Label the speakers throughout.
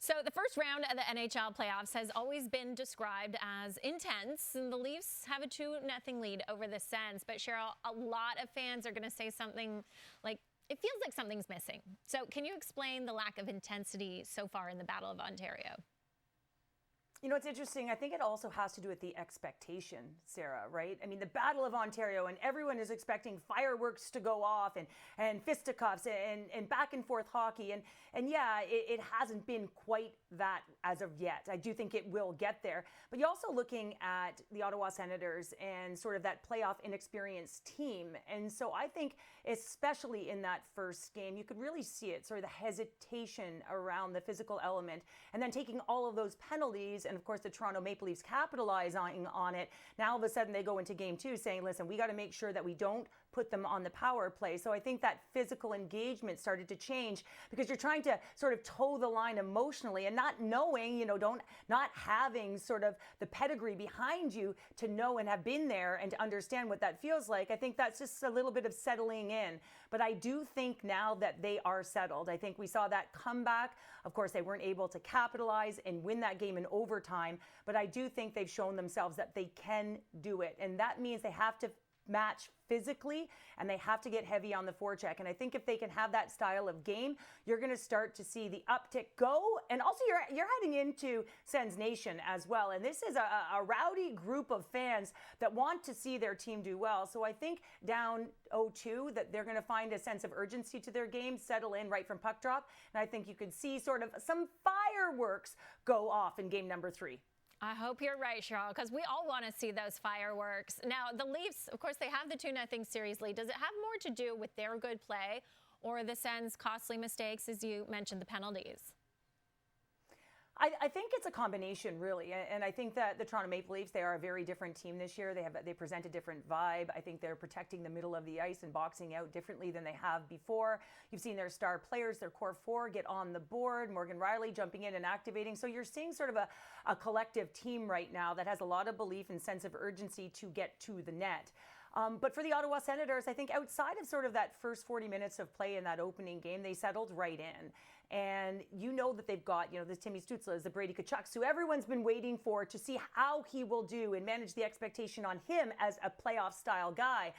Speaker 1: So the first round of the NHL playoffs has always been described as intense, and the Leafs have a 2-0 lead over the Sens. But Cheryl, a lot of fans are going to say something like, it feels like something's missing. So can you explain the lack of intensity so far in the Battle of Ontario?
Speaker 2: You know, it's interesting. I think it also has to do with the expectation, Sarah, right? I mean, the Battle of Ontario, and everyone is expecting fireworks to go off and fisticuffs and back and forth hockey. And yeah, it hasn't been quite that as of yet. I do think it will get there. But you're also looking at the Ottawa Senators and sort of that playoff inexperienced team. And so I think, especially in that first game, you could really see it, sort of the hesitation around the physical element, and then taking all of those penalties. And of course, the Toronto Maple Leafs capitalizing on it. Now, all of a sudden, they go into game two saying, listen, we got to make sure that we don't put them on the power play. So I think that physical engagement started to change because you're trying to sort of toe the line emotionally and not knowing, not having sort of the pedigree behind you to know and have been there and to understand what that feels like. I think that's just a little bit of settling in. But I do think now that they are settled. I think we saw that comeback. Of course, they weren't able to capitalize and win that game in overtime, but I do think they've shown themselves that they can do it. And that means they have to match physically and they have to get heavy on the forecheck. And I think if they can have that style of game, you're going to start to see the uptick go. And also you're heading into Sens Nation as well. And this is a rowdy group of fans that want to see their team do well. So I think down 0-2 that they're going to find a sense of urgency to their game, settle in right from puck drop. And I think you could see sort of some fireworks go off in game number 3.
Speaker 1: I hope you're right, Cheryl, because we all want to see those fireworks. Now, the Leafs, of course, they have the 2-0 series lead. Does it have more to do with their good play or the Sens' costly mistakes, as you mentioned, the penalties?
Speaker 2: I think it's a combination, really. And I think that the Toronto Maple Leafs, they are a very different team this year. They present a different vibe. I think they're protecting the middle of the ice and boxing out differently than they have before. You've seen their star players, their core four, get on the board. Morgan Rielly jumping in and activating. So you're seeing sort of a collective team right now that has a lot of belief and sense of urgency to get to the net. But for the Ottawa Senators, I think outside of sort of that first 40 minutes of play in that opening game, they settled right in. And you know that they've got, the Timmy Stützles, the Brady Tkachuk's, who everyone's been waiting for to see how he will do and manage the expectation on him as a playoff-style guy.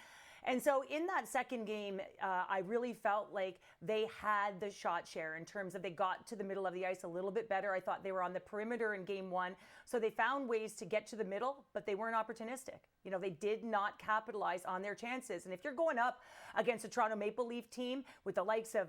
Speaker 2: And so in that second game, I really felt like they had the shot share in terms of they got to the middle of the ice a little bit better. I thought they were on the perimeter in game one. So they found ways to get to the middle, but they weren't opportunistic. They did not capitalize on their chances. And if you're going up against a Toronto Maple Leaf team with the likes of,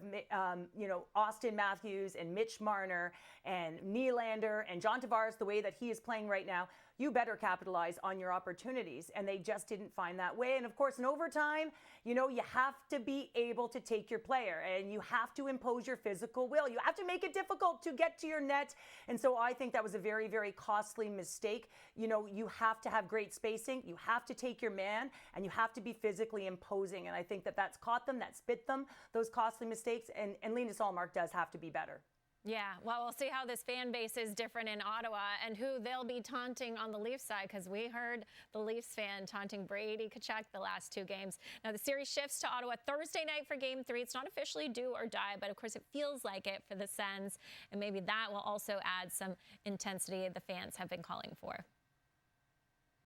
Speaker 2: Austin Matthews and Mitch Marner and Nylander and John Tavares, the way that he is playing right now, you better capitalize on your opportunities. And they just didn't find that way. And of course, in overtime, you have to be able to take your player and you have to impose your physical will. You have to make it difficult to get to your net. And so I think that was a very, very costly mistake. You have to have great spacing. You have to take your man and you have to be physically imposing. And I think that that's caught them, that's bit them, those costly mistakes. And Linus Ullmark does have to be better.
Speaker 1: Yeah, well, we'll see how this fan base is different in Ottawa and who they'll be taunting on the Leafs side, because we heard the Leafs fan taunting Brady Tkachuk the last 2 games. Now, the series shifts to Ottawa Thursday night for Game 3. It's not officially do or die, but of course it feels like it for the Sens, and maybe that will also add some intensity the fans have been calling for.